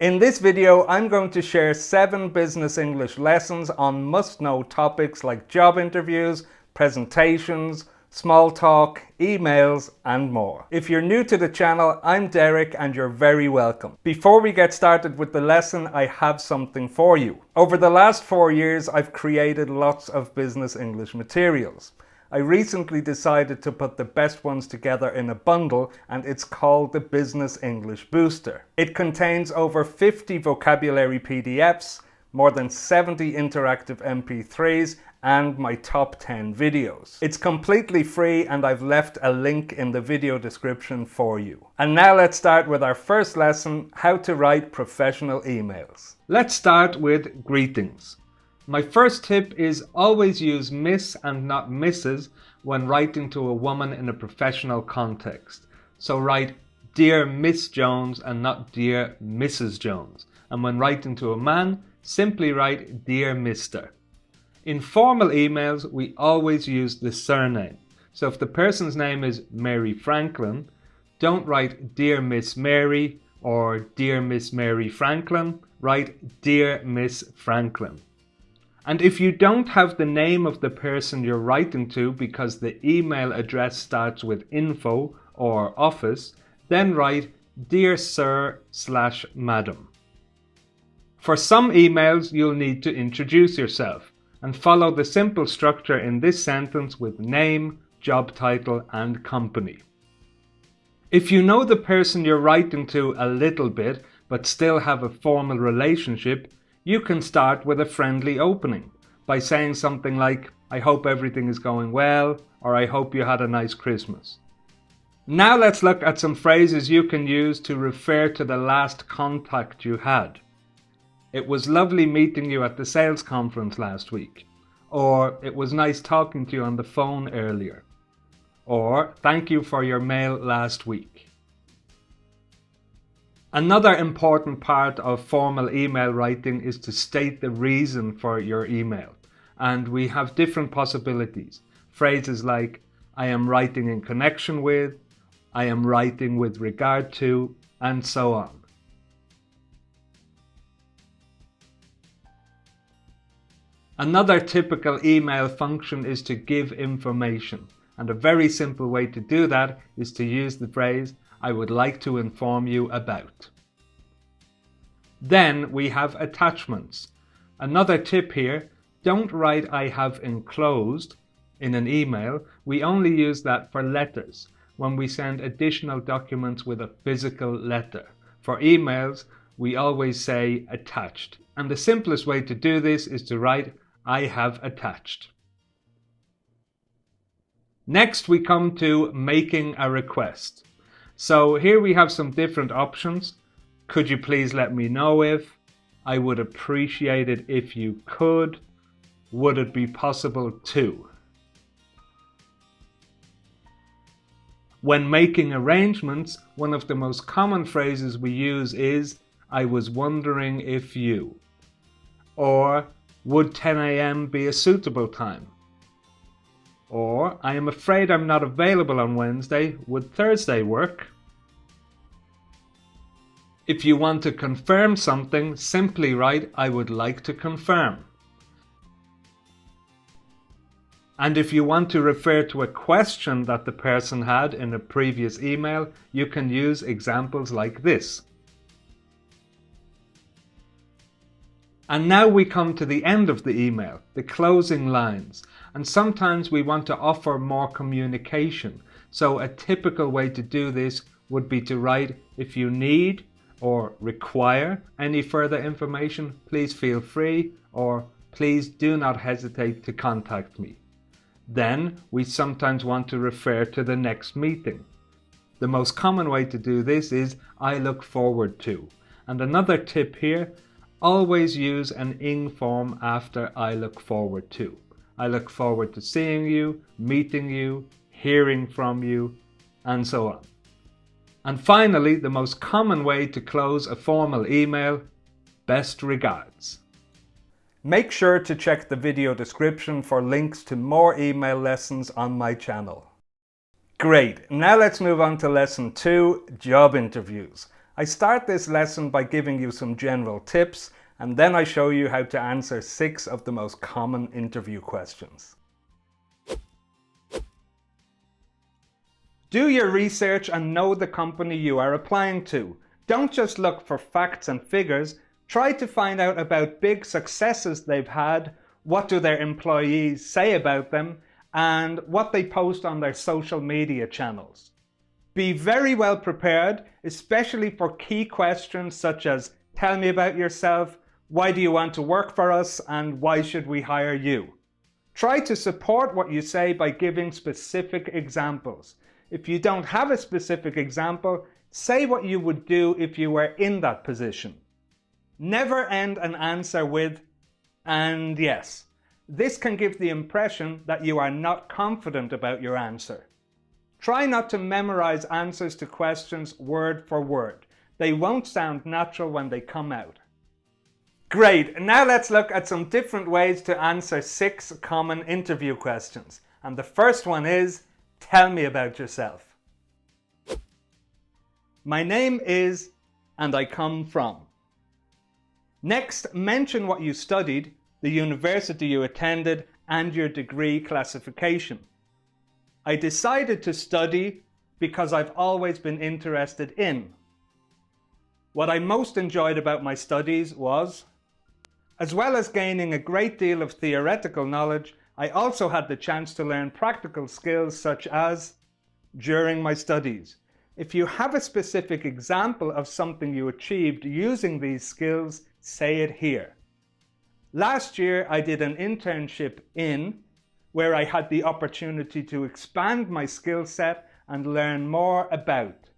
In this video, I'm going to share 7 business English lessons on must-know topics like job interviews, presentations, small talk, emails, and more. If you're new to the channel, I'm Derek and you're very welcome. Before we get started with the lesson, I have something for you. Over the last 4 years, I've created lots of business English materials. I recently decided to put the best ones together in a bundle, and it's called the Business English Booster. It contains over 50 vocabulary PDFs, more than 70 interactive MP3s, and my top 10 videos. It's completely free and I've left a link in the video description for you. And now let's start with our first lesson, how to write professional emails. Let's start with greetings. My first tip is always use Miss and not Mrs. when writing to a woman in a professional context. So write Dear Miss Jones and not Dear Mrs. Jones. And when writing to a man, simply write Dear Mr. In formal emails, we always use the surname. So if the person's name is Mary Franklin, don't write Dear Miss Mary or Dear Miss Mary Franklin, write Dear Miss Franklin. And if you don't have the name of the person you're writing to because the email address starts with info or office, then write Dear Sir/Madam. For some emails, you'll need to introduce yourself and follow the simple structure in this sentence with name, job title, and company. If you know the person you're writing to a little bit but still have a formal relationship, you can start with a friendly opening by saying something like, I hope everything is going well, or I hope you had a nice Christmas. Now let's look at some phrases you can use to refer to the last contact you had. It was lovely meeting you at the sales conference last week. Or it was nice talking to you on the phone earlier. Or thank you for your mail last week. Another important part of formal email writing is to state the reason for your email. And we have different possibilities. Phrases like, I am writing in connection with, I am writing with regard to, and so on. Another typical email function is to give information. And a very simple way to do that is to use the phrase, I would like to inform you about. Then we have attachments. Another tip here, don't write I have enclosed in an email. We only use that for letters, when we send additional documents with a physical letter. For emails, we always say attached. And the simplest way to do this is to write I have attached. Next, we come to making a request. So here we have some different options. Could you please let me know if? I would appreciate it if you could. Would it be possible to? When making arrangements, one of the most common phrases we use is, I was wondering if you. Or, would 10 a.m. be a suitable time? Or, I am afraid I'm not available on Wednesday. Would Thursday work? If you want to confirm something, simply write, I would like to confirm. And if you want to refer to a question that the person had in a previous email, you can use examples like this. And now we come to the end of the email, the closing lines. And sometimes we want to offer more communication. So a typical way to do this would be to write, if you need or require any further information, please feel free, or please do not hesitate to contact me. Then we sometimes want to refer to the next meeting. The most common way to do this is I look forward to. And another tip here, always use an ing form after I look forward to. I look forward to seeing you, meeting you, hearing from you, and so on. And finally, the most common way to close a formal email, best regards. Make sure to check the video description for links to more email lessons on my channel. Great, now let's move on to lesson 2, job interviews. I start this lesson by giving you some general tips, and then I show you how to answer 6 of the most common interview questions. Do your research and know the company you are applying to. Don't just look for facts and figures. Try to find out about big successes they've had, what do their employees say about them, and what they post on their social media channels. Be very well prepared, especially for key questions such as, tell me about yourself, why do you want to work for us, and why should we hire you? Try to support what you say by giving specific examples. If you don't have a specific example, say what you would do if you were in that position. Never end an answer with, and yes. This can give the impression that you are not confident about your answer. Try not to memorize answers to questions word for word. They won't sound natural when they come out. Great, now let's look at some different ways to answer 6 common interview questions. And the first one is, tell me about yourself. My name is, and I come from. Next, mention what you studied, the university you attended, and your degree classification. I decided to study because I've always been interested in. What I most enjoyed about my studies was, as well as gaining a great deal of theoretical knowledge, I also had the chance to learn practical skills such as, during my studies. If you have a specific example of something you achieved using these skills, say it here. Last year, I did an internship where I had the opportunity to expand my skill set and learn more about.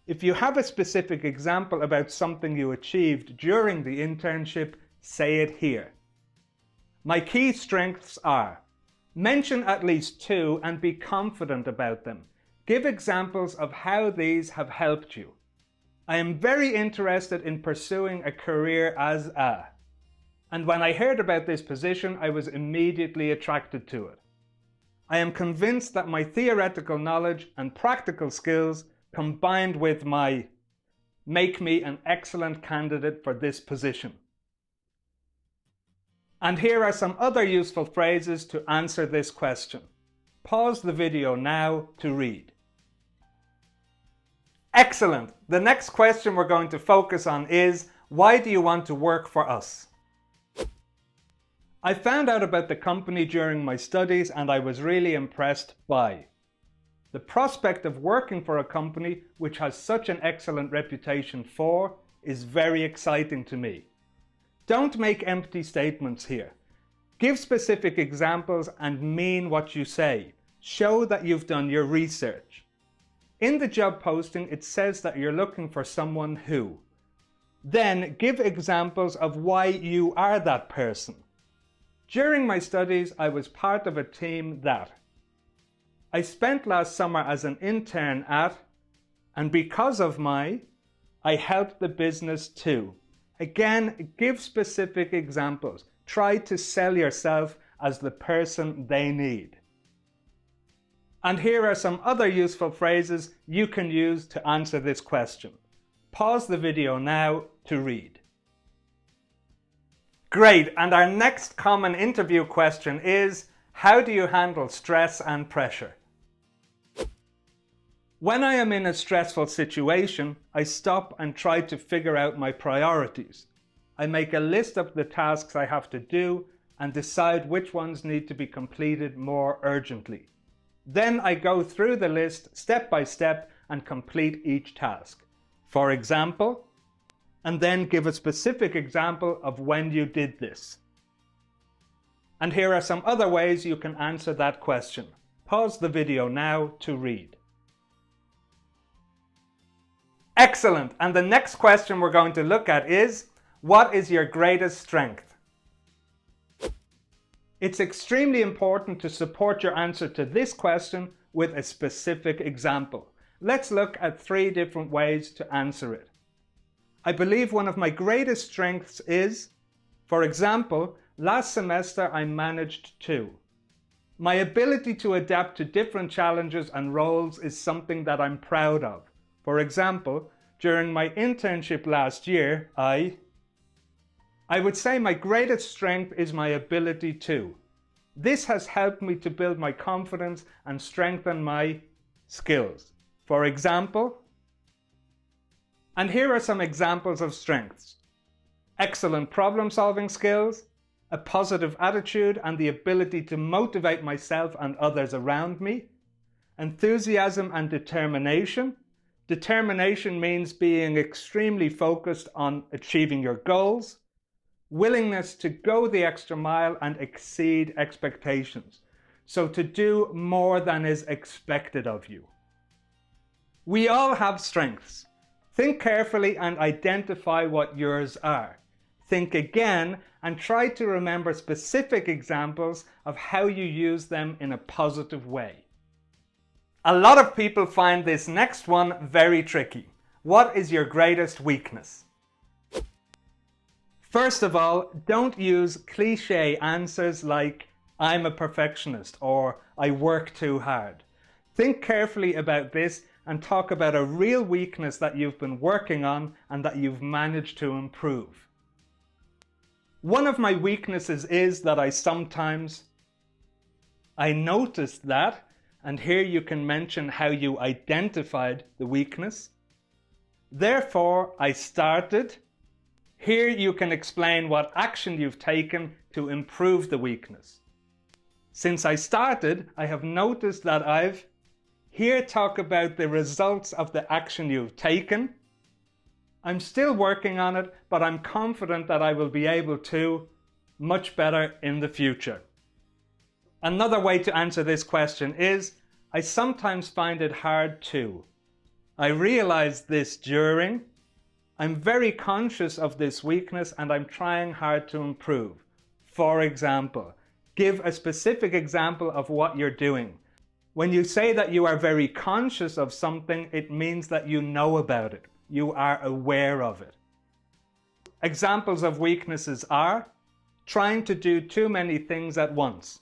If you have a specific example about something you achieved during the internship, say it here. My key strengths are: mention at least 2 and be confident about them. Give examples of how these have helped you. I am very interested in pursuing a career as a. And when I heard about this position, I was immediately attracted to it. I am convinced that my theoretical knowledge and practical skills combined with my make me an excellent candidate for this position. And here are some other useful phrases to answer this question. Pause the video now to read. Excellent! The next question we're going to focus on is, why do you want to work for us? I found out about the company during my studies and I was really impressed by the prospect of working for a company which has such an excellent reputation is very exciting to me. Don't make empty statements here. Give specific examples and mean what you say. Show that you've done your research. In the job posting, it says that you're looking for someone who. Then give examples of why you are that person. During my studies, I was part of a team that. I spent last summer as an intern at, and because of I helped the business too. Again, give specific examples. Try to sell yourself as the person they need. And here are some other useful phrases you can use to answer this question. Pause the video now to read. Great, and our next common interview question is, how do you handle stress and pressure? When I am in a stressful situation, I stop and try to figure out my priorities. I make a list of the tasks I have to do and decide which ones need to be completed more urgently. Then I go through the list step by step and complete each task. For example, and then give a specific example of when you did this. And here are some other ways you can answer that question. Pause the video now to read. Excellent! And the next question we're going to look at is, what is your greatest strength? It's extremely important to support your answer to this question with a specific example. Let's look at 3 different ways to answer it. I believe one of my greatest strengths is, for example, last semester I managed to. My ability to adapt to different challenges and roles is something that I'm proud of. For example, During my internship last year, I would say my greatest strength is my ability to. This has helped me to build my confidence and strengthen my skills. For example, and here are some examples of strengths: excellent problem-solving skills, a positive attitude and the ability to motivate myself and others around me, enthusiasm and determination. Determination means being extremely focused on achieving your goals, willingness to go the extra mile and exceed expectations, so to do more than is expected of you. We all have strengths. Think carefully and identify what yours are. Think again and try to remember specific examples of how you use them in a positive way. A lot of people find this next one very tricky. What is your greatest weakness? First of all, don't use cliché answers like "I'm a perfectionist" or "I work too hard." Think carefully about this and talk about a real weakness that you've been working on and that you've managed to improve. One of my weaknesses is that I noticed that, and here you can mention how you identified the weakness. Therefore, I started. Here you can explain what action you've taken to improve the weakness. Since I started, I have noticed that Here talk about the results of the action you've taken. I'm still working on it, but I'm confident that I will be able to much better in the future. Another way to answer this question is, I sometimes find it hard too. I realized this during. I'm very conscious of this weakness and I'm trying hard to improve. For example, give a specific example of what you're doing. When you say that you are very conscious of something, it means that you know about it. You are aware of it. Examples of weaknesses are trying to do too many things at once,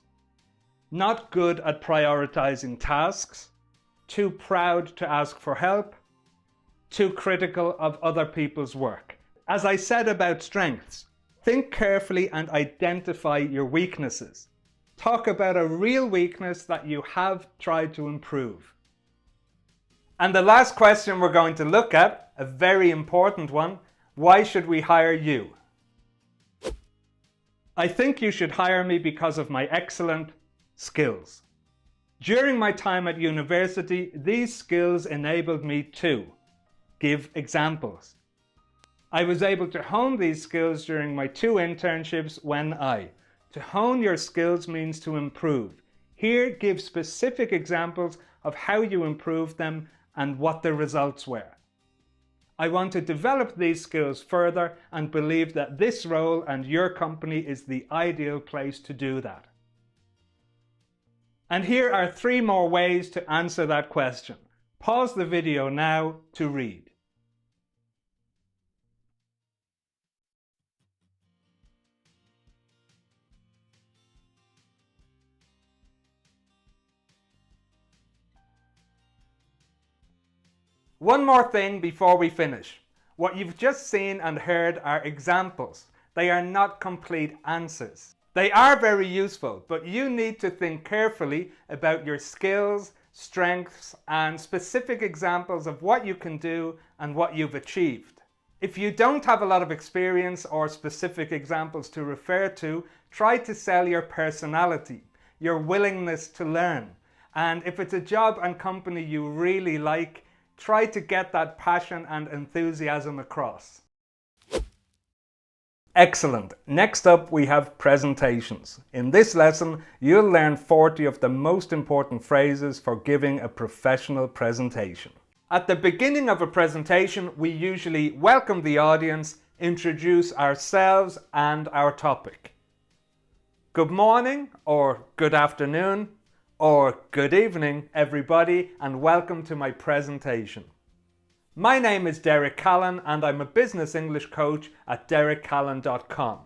not good at prioritizing tasks, too proud to ask for help, too critical of other people's work. As I said about strengths, think carefully and identify your weaknesses. Talk about a real weakness that you have tried to improve. And the last question we're going to look at, a very important one: why should we hire you? I think you should hire me because of my excellent skills. During my time at university, these skills enabled me to give examples. I was able to hone these skills during my 2 internships To hone your skills means to improve. Here, give specific examples of how you improved them and what the results were. I want to develop these skills further and believe that this role and your company is the ideal place to do that. And here are 3 more ways to answer that question. Pause the video now to read. One more thing before we finish. What you've just seen and heard are examples. They are not complete answers. They are very useful, but you need to think carefully about your skills, strengths, and specific examples of what you can do and what you've achieved. If you don't have a lot of experience or specific examples to refer to, try to sell your personality, your willingness to learn. And if it's a job and company you really like, try to get that passion and enthusiasm across. Excellent. Next up we have presentations. In this lesson you'll learn 40 of the most important phrases for giving a professional presentation. At the beginning of a presentation we usually welcome the audience, introduce ourselves and our topic. Good morning or good afternoon or good evening everybody, and welcome to my presentation. My name is Derek Callan and I'm a business English coach at derekcallan.com.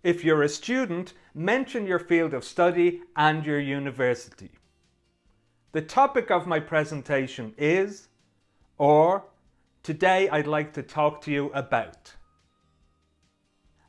If you're a student, mention your field of study and your university. The topic of my presentation is, or today I'd like to talk to you about.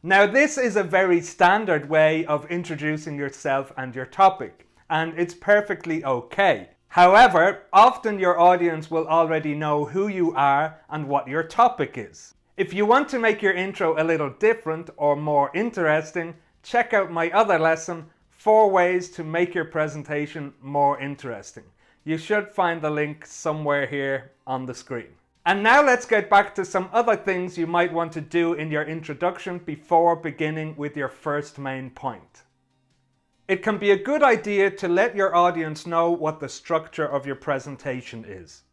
Now, this is a very standard way of introducing yourself and your topic, and it's perfectly okay. However, often your audience will already know who you are and what your topic is. If you want to make your intro a little different or more interesting, check out my other lesson, 4 ways to make your presentation more interesting. You should find the link somewhere here on the screen. And now let's get back to some other things you might want to do in your introduction before beginning with your first main point. It can be a good idea to let your audience know what the structure of your presentation is.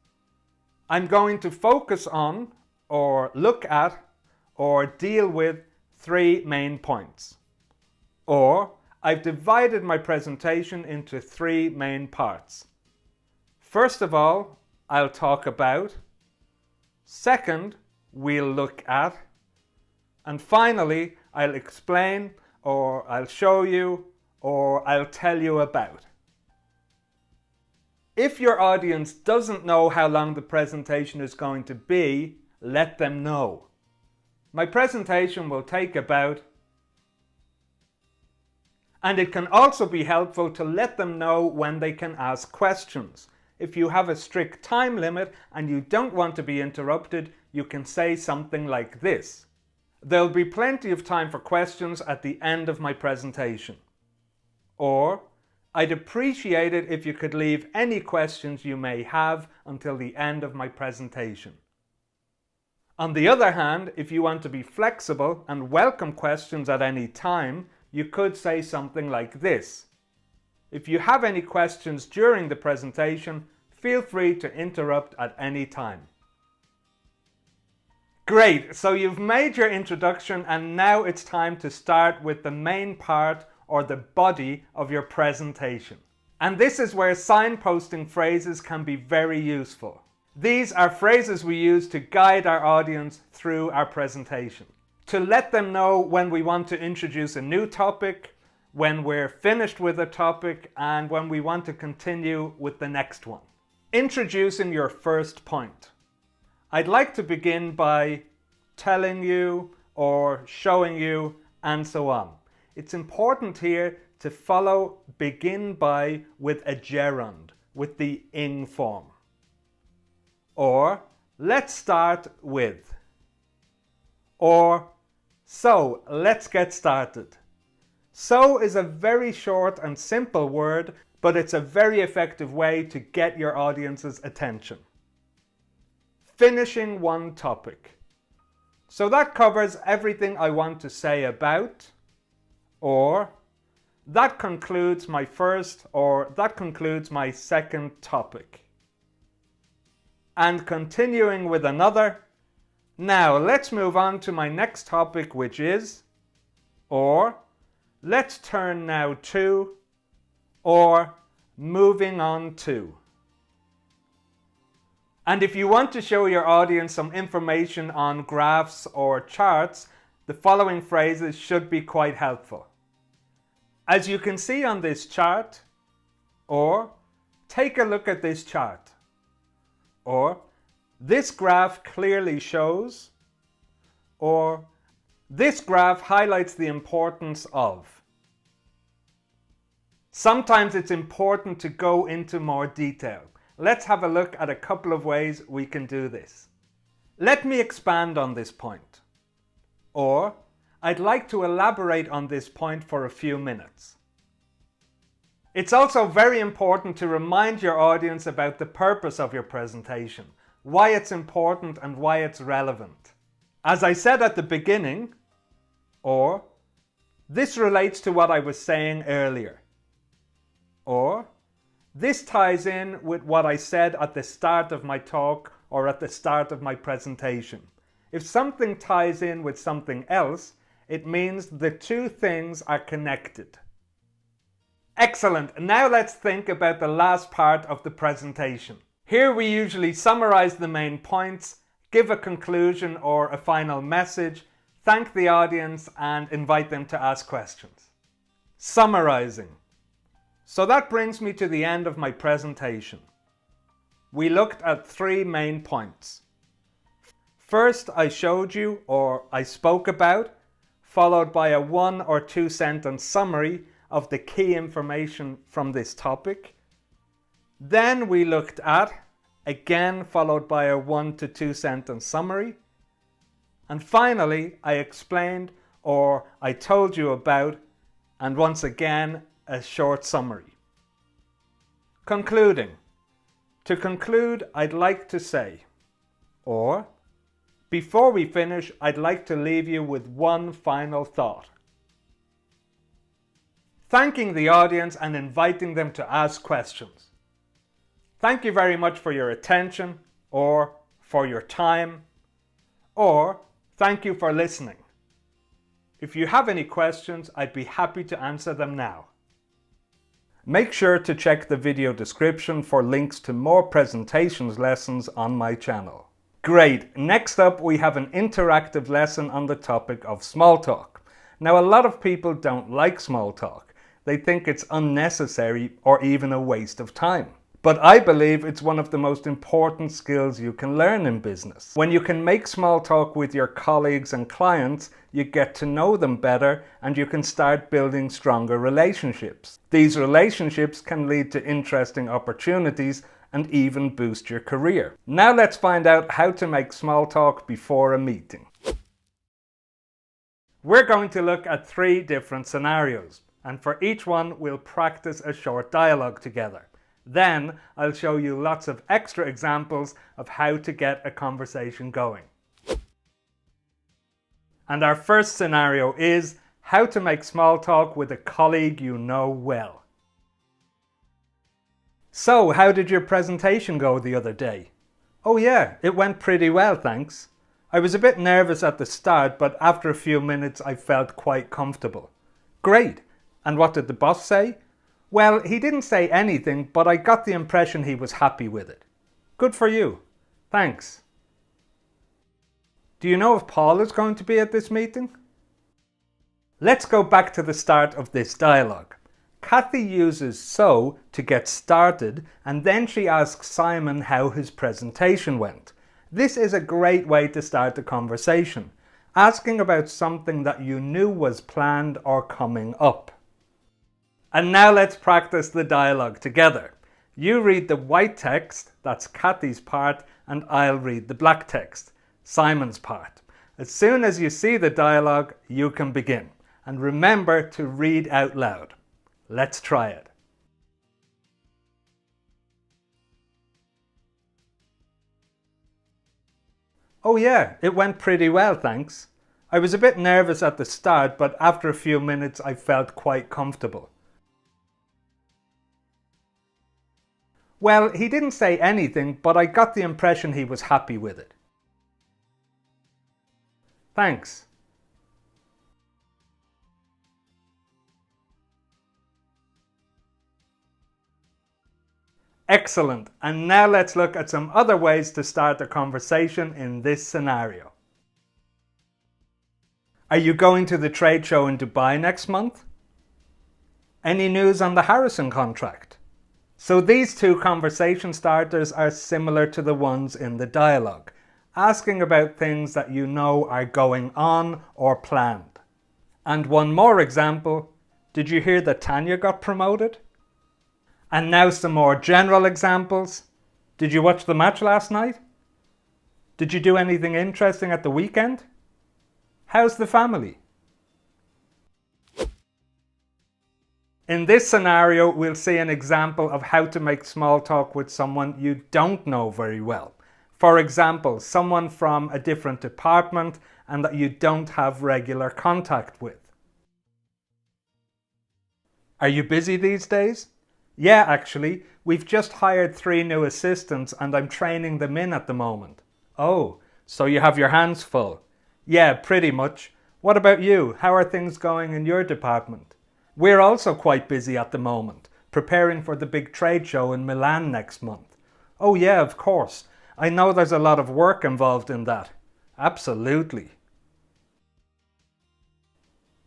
I'm going to focus on, or look at, or deal with 3 main points. Or I've divided my presentation into 3 main parts. First of all, I'll talk about. Second, we'll look at. And finally, I'll explain, or I'll show you, or I'll tell you about. If your audience doesn't know how long the presentation is going to be, let them know. My presentation will take about. And it can also be helpful to let them know when they can ask questions. If you have a strict time limit and you don't want to be interrupted, you can say something like this. There'll be plenty of time for questions at the end of my presentation. Or, I'd appreciate it if you could leave any questions you may have until the end of my presentation. On the other hand, if you want to be flexible and welcome questions at any time, you could say something like this. If you have any questions during the presentation, feel free to interrupt at any time. Great, so you've made your introduction and now it's time to start with the main part or the body of your presentation. And this is where signposting phrases can be very useful. These are phrases we use to guide our audience through our presentation. To let them know when we want to introduce a new topic, when we're finished with a topic, and when we want to continue with the next one. Introducing your first point. I'd like to begin by telling you or showing you and so on. It's important here to follow begin by with a gerund, with the ing form. Or let's start with. Or so let's get started. So is a very short and simple word, but it's a very effective way to get your audience's attention. Finishing one topic. So that covers everything I want to say about, or that concludes my first, or that concludes my second topic. And continuing with another. Now let's move on to my next topic, which is, or let's turn now to, or moving on to. And if you want to show your audience some information on graphs or charts, the following phrases should be quite helpful. As you can see on this chart, or take a look at this chart, or this graph clearly shows, or this graph highlights the importance of. Sometimes it's important to go into more detail. Let's have a look at a couple of ways we can do this. Let me expand on this point. Or, I'd like to elaborate on this point for a few minutes. It's also very important to remind your audience about the purpose of your presentation, why it's important and why it's relevant. As I said at the beginning, or, this relates to what I was saying earlier. Or, this ties in with what I said at the start of my talk or at the start of my presentation. If something ties in with something else, it means the two things are connected. Excellent! Now let's think about the last part of the presentation. Here we usually summarize the main points, give a conclusion or a final message, thank the audience and invite them to ask questions. Summarizing. So that brings me to the end of my presentation. We looked at 3 main points. First, I showed you or I spoke about, followed by a 1 or 2 sentence summary of the key information from this topic. Then we looked at, again followed by a 1 to 2 sentence summary. And finally, I explained or I told you about, and once again, a short summary. Concluding. To conclude, I'd like to say, or before we finish, I'd like to leave you with one final thought. Thanking the audience and inviting them to ask questions. Thank you very much for your attention, or for your time, or thank you for listening. If you have any questions, I'd be happy to answer them now. Make sure to check the video description for links to more presentations lessons on my channel. Great! Next up we have an interactive lesson on the topic of small talk. Now a lot of people don't like small talk. They think it's unnecessary or even a waste of time. But I believe it's one of the most important skills you can learn in business. When you can make small talk with your colleagues and clients, you get to know them better and you can start building stronger relationships. These relationships can lead to interesting opportunities and even boost your career. Now let's find out how to make small talk before a meeting. We're going to look at 3 different scenarios, and for each one we'll practice a short dialogue together. Then I'll show you lots of extra examples of how to get a conversation going. And our first scenario is how to make small talk with a colleague you know well. So, how did your presentation go the other day? Oh yeah, it went pretty well, thanks. I was a bit nervous at the start, but after a few minutes I felt quite comfortable. Great! And what did the boss say? Well, he didn't say anything, but I got the impression he was happy with it. Good for you. Thanks. Do you know if Paul is going to be at this meeting? Let's go back to the start of this dialogue. Kathy uses so to get started, and then she asks Simon how his presentation went. This is a great way to start a conversation, asking about something that you knew was planned or coming up. And now let's practice the dialogue together. You read the white text, that's Kathy's part, and I'll read the black text, Simon's part. As soon as you see the dialogue, you can begin. And remember to read out loud. Let's try it. Oh yeah, it went pretty well, thanks. I was a bit nervous at the start, but after a few minutes I felt quite comfortable. Well, he didn't say anything, but I got the impression he was happy with it. Thanks. Excellent. And now let's look at some other ways to start a conversation in this scenario. Are you going to the trade show in Dubai next month? Any news on the Harrison contract? So these 2 conversation starters are similar to the ones in the dialogue, asking about things that you know are going on or planned. And one more example, did you hear that Tanya got promoted? And now some more general examples. Did you watch the match last night? Did you do anything interesting at the weekend? How's the family? In this scenario, we'll see an example of how to make small talk with someone you don't know very well. For example, someone from a different department and that you don't have regular contact with. Are you busy these days? Yeah, actually, we've just hired 3 new assistants and I'm training them in at the moment. Oh, so you have your hands full? Yeah, pretty much. What about you? How are things going in your department? We're also quite busy at the moment, preparing for the big trade show in Milan next month. Oh yeah, of course. I know there's a lot of work involved in that. Absolutely.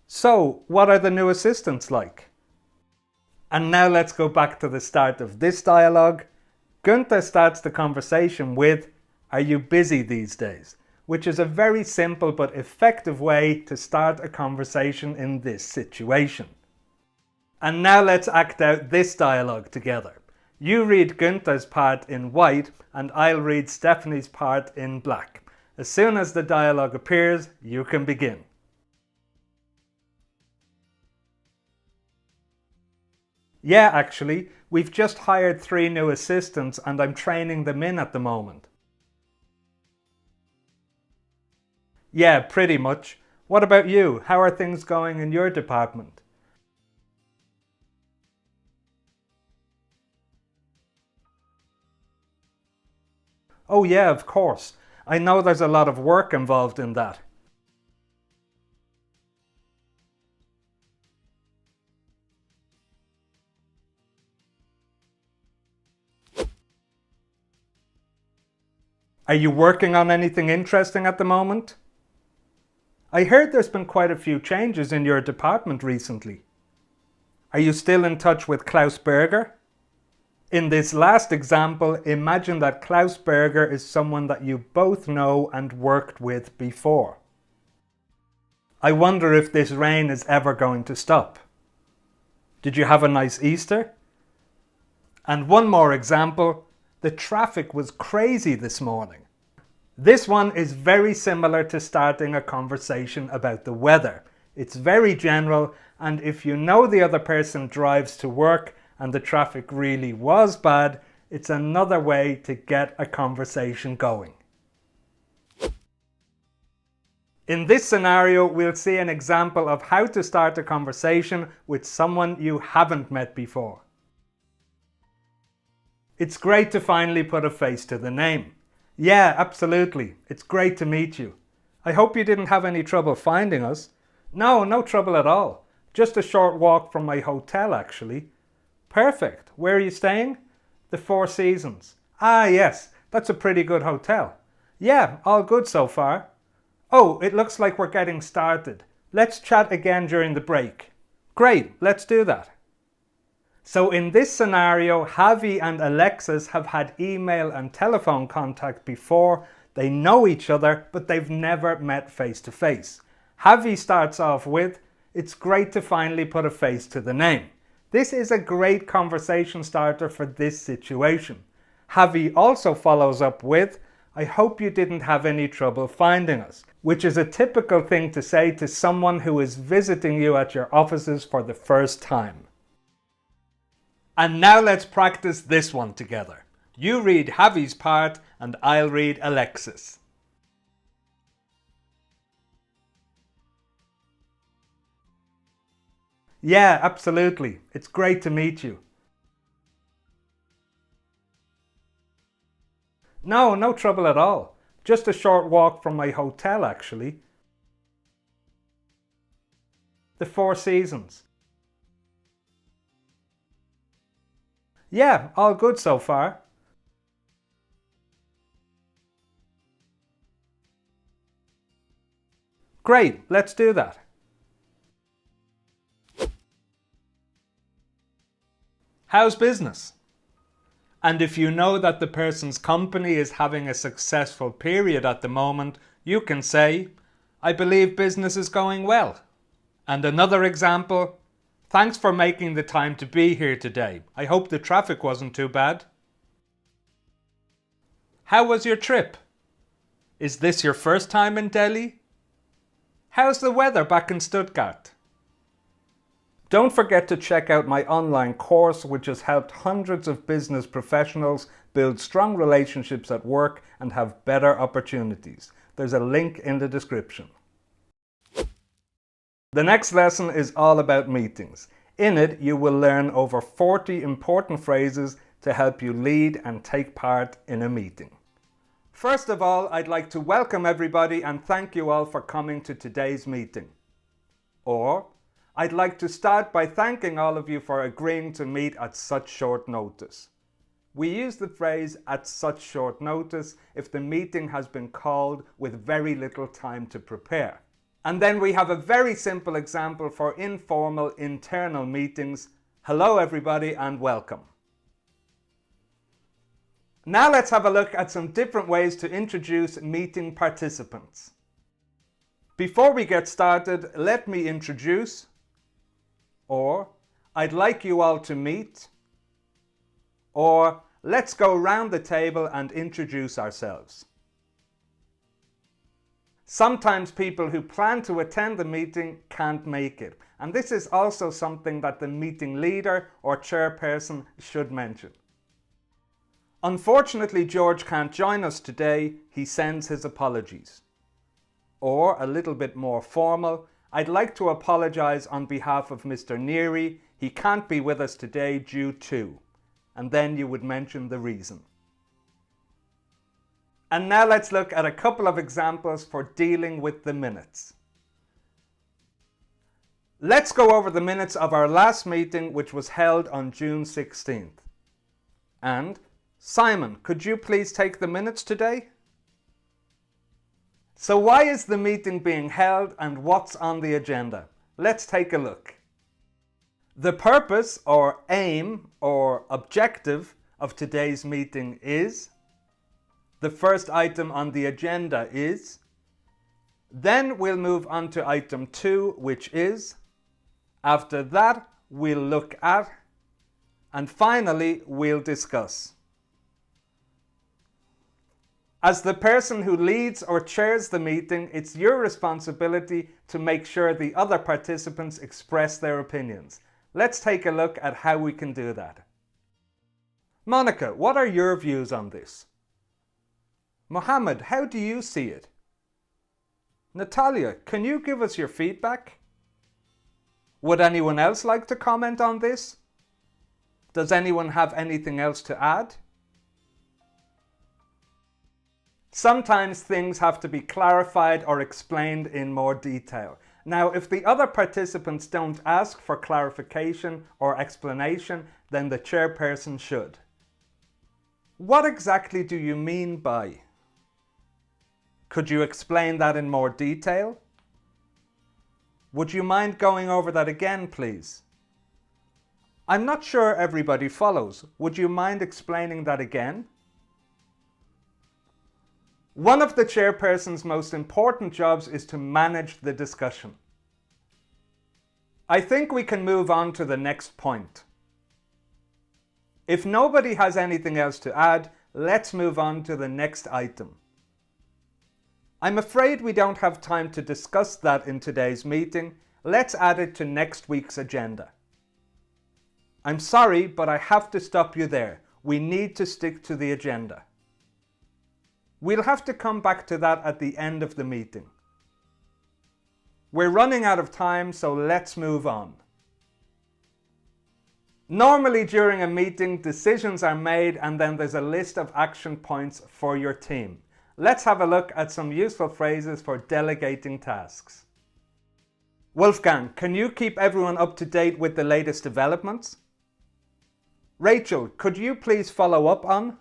So, what are the new assistants like? And now let's go back to the start of this dialogue. Gunther starts the conversation with, are you busy these days? which is a very simple but effective way to start a conversation in this situation. And now let's act out this dialogue together. You read Günther's part in white and I'll read Stephanie's part in black. As soon as the dialogue appears, you can begin. Yeah, actually, we've just hired 3 new assistants and I'm training them in at the moment. Yeah, pretty much. What about you? How are things going in your department? Oh yeah, of course. I know there's a lot of work involved in that. Are you working on anything interesting at the moment? I heard there's been quite a few changes in your department recently. Are you still in touch with Klaus Berger? In this last example, imagine that Klaus Berger is someone that you both know and worked with before. I wonder if this rain is ever going to stop. Did you have a nice Easter? And one more example, the traffic was crazy this morning. This one is very similar to starting a conversation about the weather. It's very general, and if you know the other person drives to work and the traffic really was bad, it's another way to get a conversation going. In this scenario, we'll see an example of how to start a conversation with someone you haven't met before. It's great to finally put a face to the name. Yeah, absolutely. It's great to meet you. I hope you didn't have any trouble finding us. No, no trouble at all. Just a short walk from my hotel, actually. Perfect. Where are you staying? The Four Seasons. Ah, yes. That's a pretty good hotel. Yeah, all good so far. Oh, it looks like we're getting started. Let's chat again during the break. Great, let's do that. So in this scenario, Javi and Alexis have had email and telephone contact before. They know each other, but they've never met face to face. Javi starts off with, "It's great to finally put a face to the name." This is a great conversation starter for this situation. Javi also follows up with, "I hope you didn't have any trouble finding us," which is a typical thing to say to someone who is visiting you at your offices for the first time. And now let's practice this one together. You read Javi's part and I'll read Alexis. Yeah, absolutely. It's great to meet you. No, no trouble at all. Just a short walk from my hotel, actually. The Four Seasons. Yeah, all good so far. Great, let's do that. How's business? And if you know that the person's company is having a successful period at the moment, you can say, "I believe business is going well." And another example, "Thanks for making the time to be here today. I hope the traffic wasn't too bad." How was your trip? Is this your first time in Delhi? How's the weather back in Stuttgart? Don't forget to check out my online course, which has helped hundreds of business professionals build strong relationships at work and have better opportunities. There's a link in the description. The next lesson is all about meetings. In it, you will learn over 40 important phrases to help you lead and take part in a meeting. First of all, I'd like to welcome everybody and thank you all for coming to today's meeting. Or, I'd like to start by thanking all of you for agreeing to meet at such short notice. We use the phrase "at such short notice" if the meeting has been called with very little time to prepare. And then we have a very simple example for informal internal meetings. Hello everybody and welcome. Now let's have a look at some different ways to introduce meeting participants. Before we get started, let me introduce, or I'd like you all to meet, or let's go round the table and introduce ourselves. Sometimes people who plan to attend the meeting can't make it, and this is also something that the meeting leader or chairperson should mention. Unfortunately, George can't join us today. He sends his apologies. Or, a little bit more formal, I'd like to apologise on behalf of Mr. Neary. He can't be with us today due to, and then you would mention the reason. And now let's look at a couple of examples for dealing with the minutes. Let's go over the minutes of our last meeting, which was held on June 16th. And Simon, could you please take the minutes today? So why is the meeting being held and what's on the agenda? Let's take a look. The purpose or aim or objective of today's meeting is, the first item on the agenda is, then we'll move on to item 2, which is, after that we'll look at, and finally we'll discuss. As the person who leads or chairs the meeting, it's your responsibility to make sure the other participants express their opinions. Let's take a look at how we can do that. Monica, what are your views on this? Mohammed, how do you see it? Natalia, can you give us your feedback? Would anyone else like to comment on this? Does anyone have anything else to add? Sometimes things have to be clarified or explained in more detail. Now, if the other participants don't ask for clarification or explanation, then the chairperson should. What exactly do you mean by? Could you explain that in more detail? Would you mind going over that again, please? I'm not sure everybody follows. Would you mind explaining that again? One of the chairperson's most important jobs is to manage the discussion. I think we can move on to the next point. If nobody has anything else to add, let's move on to the next item. I'm afraid we don't have time to discuss that in today's meeting. Let's add it to next week's agenda. I'm sorry, but I have to stop you there. We need to stick to the agenda. We'll have to come back to that at the end of the meeting. We're running out of time, so let's move on. Normally during a meeting, decisions are made and then there's a list of action points for your team. Let's have a look at some useful phrases for delegating tasks. Wolfgang, can you keep everyone up to date with the latest developments? Rachel, could you please follow up on?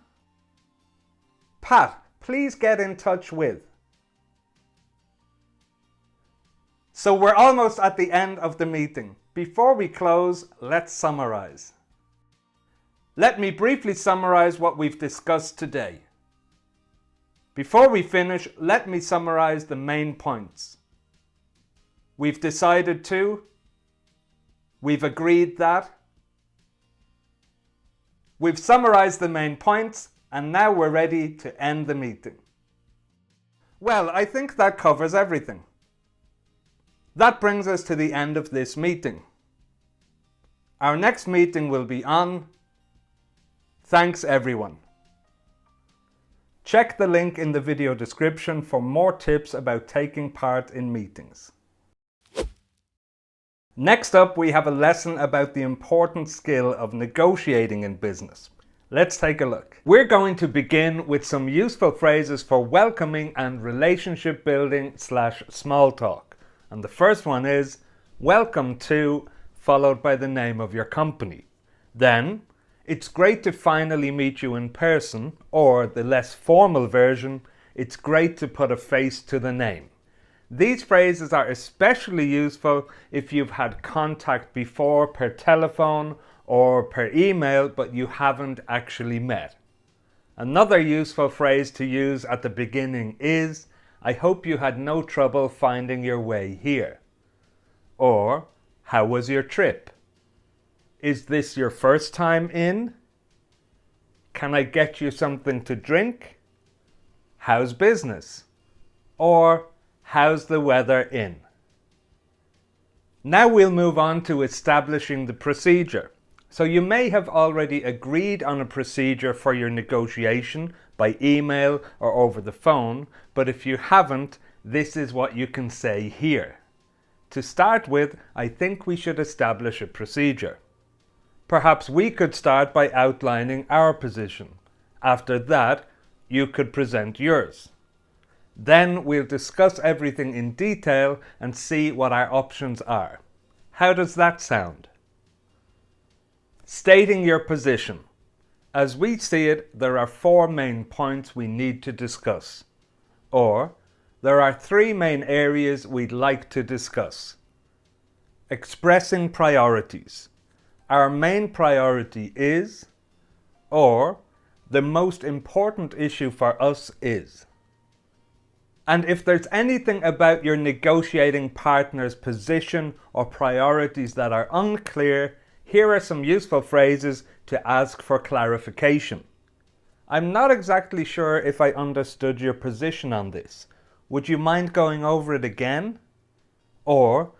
Pat, please get in touch with. So we're almost at the end of the meeting. Before we close, let's summarize. Let me briefly summarize what we've discussed today. Before we finish, let me summarize the main points. We've decided to, we've agreed that, we've summarized the main points, and now we're ready to end the meeting. Well, I think that covers everything. That brings us to the end of this meeting. Our next meeting will be on. Thanks everyone. Check the link in the video description for more tips about taking part in meetings. Next up, we have a lesson about the important skill of negotiating in business. Let's take a look. We're going to begin with some useful phrases for welcoming and relationship building / small talk. And the first one is, welcome to, followed by the name of your company. Then, it's great to finally meet you in person, or the less formal version, it's great to put a face to the name. These phrases are especially useful if you've had contact before per telephone or per email, but you haven't actually met. Another useful phrase to use at the beginning is, I hope you had no trouble finding your way here. Or, how was your trip? Is this your first time in? Can I get you something to drink? How's business? Or, how's the weather in? Now we'll move on to establishing the procedure. So you may have already agreed on a procedure for your negotiation by email or over the phone, but if you haven't, this is what you can say here. To start with, I think we should establish a procedure. Perhaps we could start by outlining our position. After that, you could present yours. Then we'll discuss everything in detail and see what our options are. How does that sound? Stating your position. As we see it, there are 4 main points we need to discuss. Or, there are 3 main areas we'd like to discuss. Expressing priorities. Our main priority is, or, the most important issue for us is. And if there's anything about your negotiating partner's position or priorities that are unclear, here are some useful phrases to ask for clarification. I'm not exactly sure if I understood your position on this. Would you mind going over it again? Or,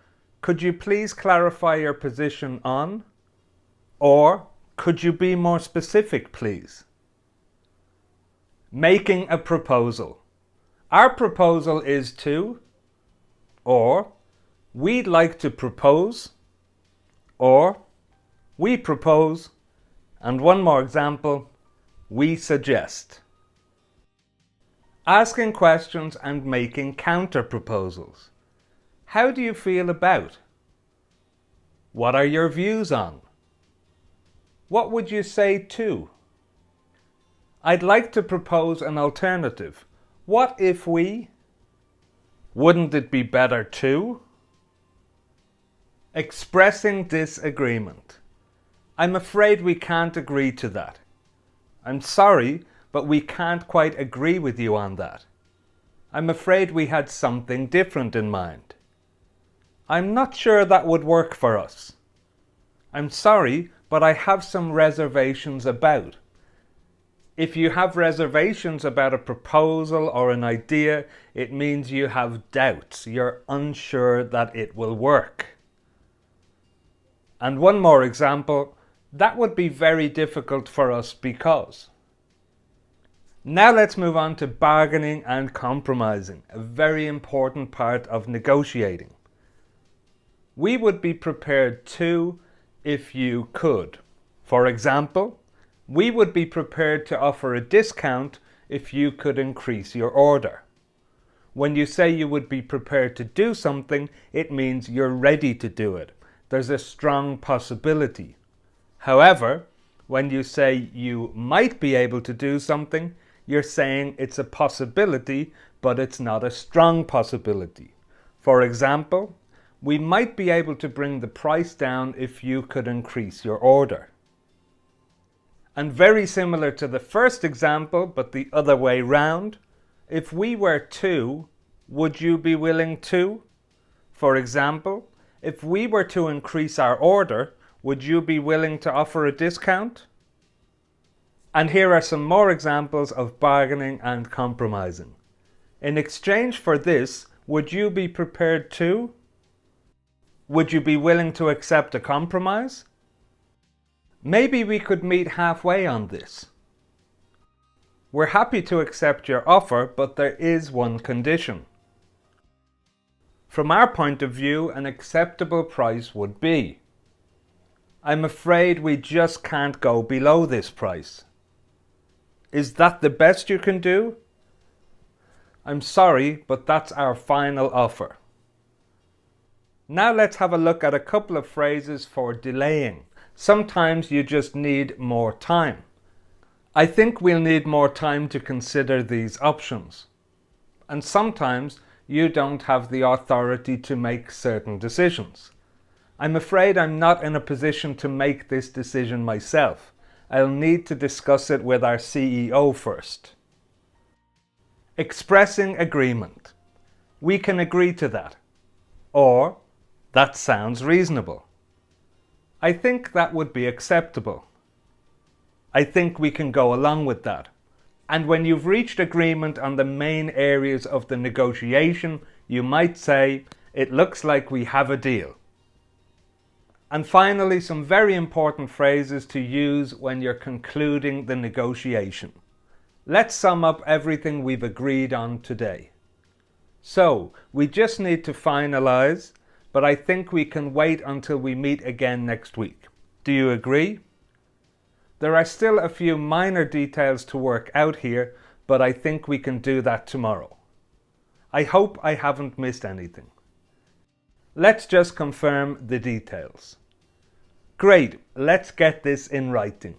could you please clarify your position on? Or, could you be more specific, please? Making a proposal. Our proposal is to, or, we'd like to propose, or, we propose, and one more example, we suggest. Asking questions and making counter proposals. How do you feel about? What are your views on? What would you say to? I'd like to propose an alternative. What if we? Wouldn't it be better to? Expressing disagreement. I'm afraid we can't agree to that. I'm sorry, but we can't quite agree with you on that. I'm afraid we had something different in mind. I'm not sure that would work for us. I'm sorry, but I have some reservations about. If you have reservations about a proposal or an idea, it means you have doubts. You're unsure that it will work. And one more example, that would be very difficult for us because. Now let's move on to bargaining and compromising, a very important part of negotiating. We would be prepared to if you could. For example, we would be prepared to offer a discount if you could increase your order. When you say you would be prepared to do something, it means you're ready to do it. There's a strong possibility. However, when you say you might be able to do something, you're saying it's a possibility, but it's not a strong possibility. For example, we might be able to bring the price down if you could increase your order. And very similar to the first example, but the other way round, if we were to, would you be willing to? For example, if we were to increase our order, would you be willing to offer a discount? And here are some more examples of bargaining and compromising. In exchange for this, would you be prepared to? Would you be willing to accept a compromise? Maybe we could meet halfway on this. We're happy to accept your offer, but there is one condition. From our point of view, an acceptable price would be. I'm afraid we just can't go below this price. Is that the best you can do? I'm sorry, but that's our final offer. Now let's have a look at a couple of phrases for delaying. Sometimes you just need more time. I think we'll need more time to consider these options. And sometimes you don't have the authority to make certain decisions. I'm afraid I'm not in a position to make this decision myself. I'll need to discuss it with our CEO first. Expressing agreement. We can agree to that. Or, that sounds reasonable. I think that would be acceptable. I think we can go along with that. And when you've reached agreement on the main areas of the negotiation, you might say, it looks like we have a deal. And finally, some very important phrases to use when you're concluding the negotiation. Let's sum up everything we've agreed on today. So, we just need to finalize, but I think we can wait until we meet again next week. Do you agree? There are still a few minor details to work out here, but I think we can do that tomorrow. I hope I haven't missed anything. Let's just confirm the details. Great, let's get this in writing.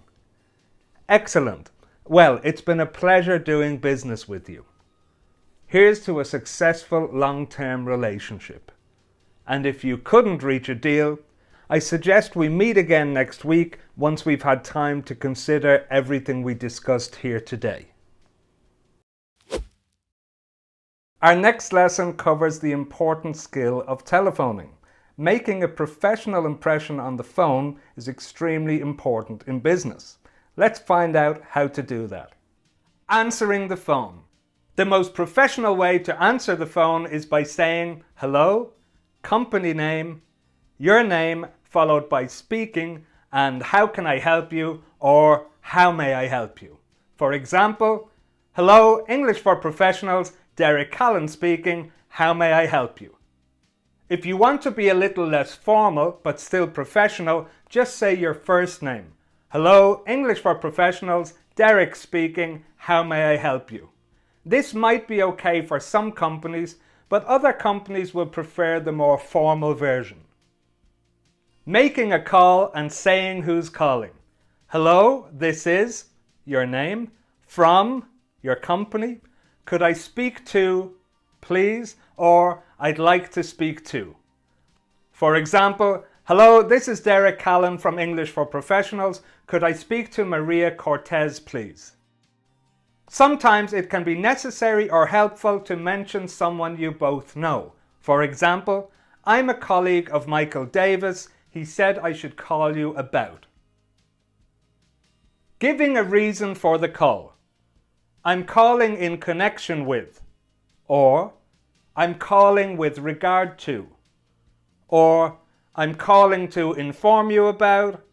Excellent. Well, it's been a pleasure doing business with you. Here's to a successful long-term relationship. And if you couldn't reach a deal, I suggest we meet again next week once we've had time to consider everything we discussed here today. Our next lesson covers the important skill of telephoning. Making a professional impression on the phone is extremely important in business. Let's find out how to do that. Answering the phone. The most professional way to answer the phone is by saying hello, company name, your name, followed by speaking, and how can I help you, or how may I help you. For example, hello, English for Professionals, Derek Callan speaking, how may I help you? If you want to be a little less formal, but still professional, just say your first name. Hello, English for Professionals, Derek speaking, how may I help you? This might be okay for some companies, but other companies will prefer the more formal version. Making a call and saying who's calling. Hello, this is your name, from your company. Could I speak to, please, or I'd like to speak to. For example, hello, this is Derek Callan from English for Professionals. Could I speak to Maria Cortez, please? Sometimes it can be necessary or helpful to mention someone you both know. For example, I'm a colleague of Michael Davis. He said I should call you about. Giving a reason for the call. I'm calling in connection with, or I'm calling with regard to, or I'm calling to inform you about,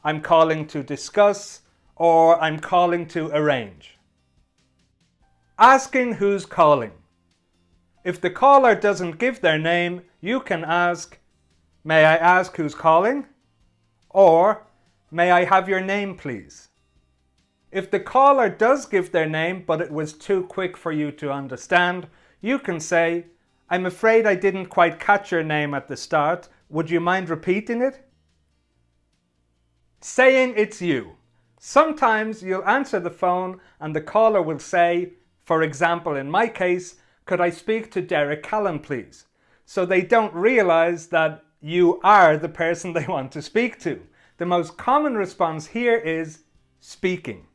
I'm calling to discuss, or I'm calling to arrange. Asking who's calling. If the caller doesn't give their name, you can ask, may I ask who's calling? Or, may I have your name, please? If the caller does give their name, but it was too quick for you to understand, you can say, I'm afraid I didn't quite catch your name at the start. Would you mind repeating it? Saying it's you. Sometimes you'll answer the phone and the caller will say, for example, in my case, could I speak to Derek Callan, please? So they don't realize that you are the person they want to speak to. The most common response here is speaking.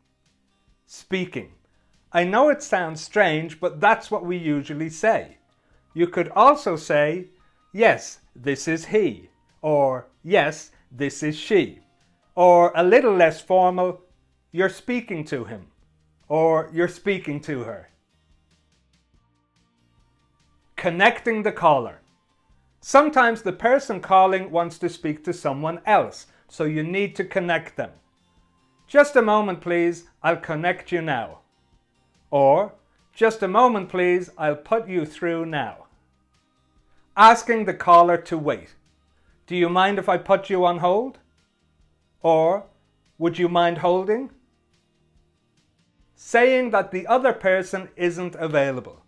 Speaking. I know it sounds strange, but that's what we usually say. You could also say, yes, this is he, or yes, this is she, or a little less formal, you're speaking to him, or you're speaking to her. Connecting the caller. Sometimes the person calling wants to speak to someone else, so you need to connect them. Just a moment, please, I'll connect you now. Or, just a moment, please, I'll put you through now. Asking the caller to wait. Do you mind if I put you on hold? Or, would you mind holding? Saying that the other person isn't available.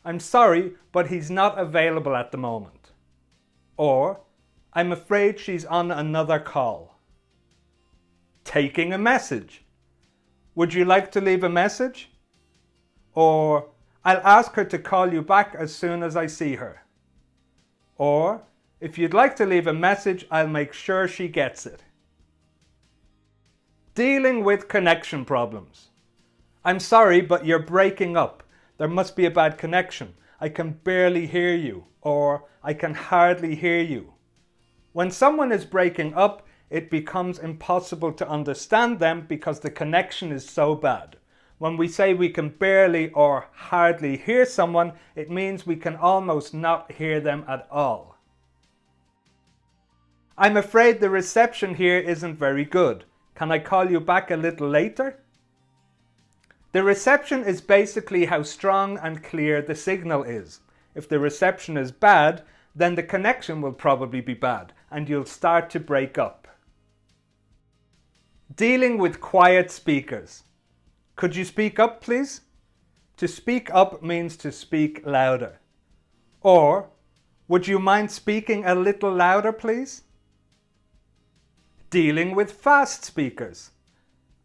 I'm sorry, but he's not available at the moment. Or, I'm afraid she's on another call. Taking a message. Would you like to leave a message? Or, I'll ask her to call you back as soon as I see her. Or, if you'd like to leave a message, I'll make sure she gets it. Dealing with connection problems. I'm sorry, but you're breaking up. There must be a bad connection. I can barely hear you, or I can hardly hear you. When someone is breaking up, it becomes impossible to understand them because the connection is so bad. When we say we can barely or hardly hear someone, it means we can almost not hear them at all. I'm afraid the reception here isn't very good. Can I call you back a little later? The reception is basically how strong and clear the signal is. If the reception is bad, then the connection will probably be bad and you'll start to break up. Dealing with quiet speakers. Could you speak up, please? To speak up means to speak louder. Or, would you mind speaking a little louder, please? Dealing with fast speakers.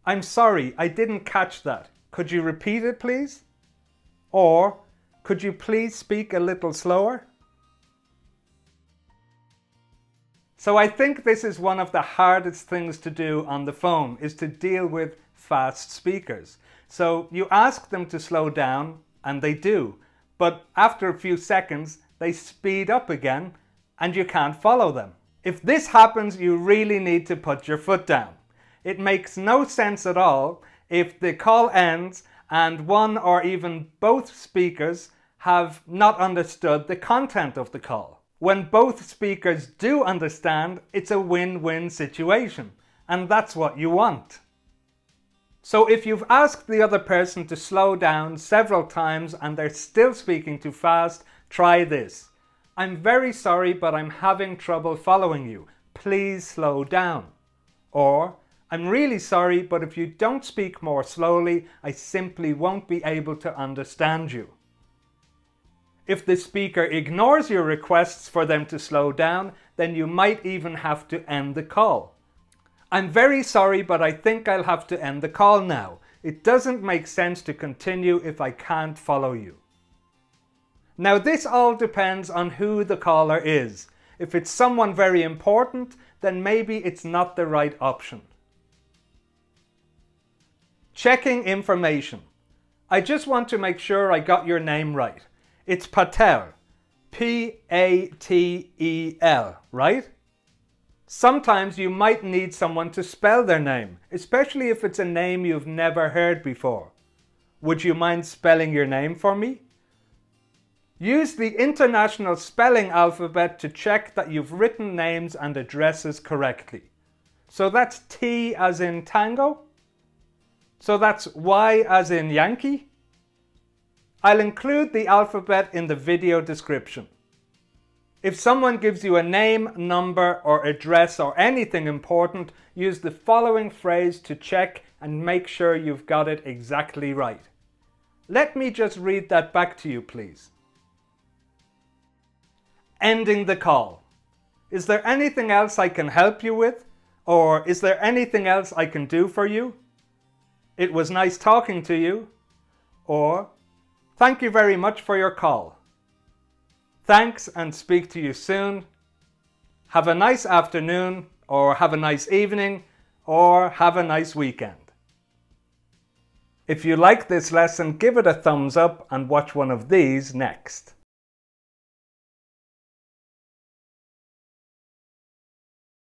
I'm sorry, I didn't catch that. Could you repeat it, please? Or, could you please speak a little slower? So I think this is one of the hardest things to do on the phone, is to deal with fast speakers. So you ask them to slow down, and they do. But after a few seconds, they speed up again, and you can't follow them. If this happens, you really need to put your foot down. It makes no sense at all if the call ends and one or even both speakers have not understood the content of the call. When both speakers do understand, it's a win-win situation, and that's what you want. So if you've asked the other person to slow down several times and they're still speaking too fast, try this. I'm very sorry, but I'm having trouble following you. Please slow down. Or, I'm really sorry, but if you don't speak more slowly, I simply won't be able to understand you. If the speaker ignores your requests for them to slow down, then you might even have to end the call. I'm very sorry, but I think I'll have to end the call now. It doesn't make sense to continue if I can't follow you. Now this all depends on who the caller is. If it's someone very important, then maybe it's not the right option. Checking information. I just want to make sure I got your name right. It's Patel. P-A-T-E-L, right? Sometimes you might need someone to spell their name, especially if it's a name you've never heard before. Would you mind spelling your name for me? Use the International Spelling Alphabet to check that you've written names and addresses correctly. So that's T as in Tango. So that's Y as in Yankee. I'll include the alphabet in the video description. If someone gives you a name, number, or address or anything important, use the following phrase to check and make sure you've got it exactly right. Let me just read that back to you, please. Ending the call. Is there anything else I can help you with? Or is there anything else I can do for you? It was nice talking to you. Or, thank you very much for your call. Thanks and speak to you soon. Have a nice afternoon, or have a nice evening, or have a nice weekend. If you like this lesson, give it a thumbs up and watch one of these next.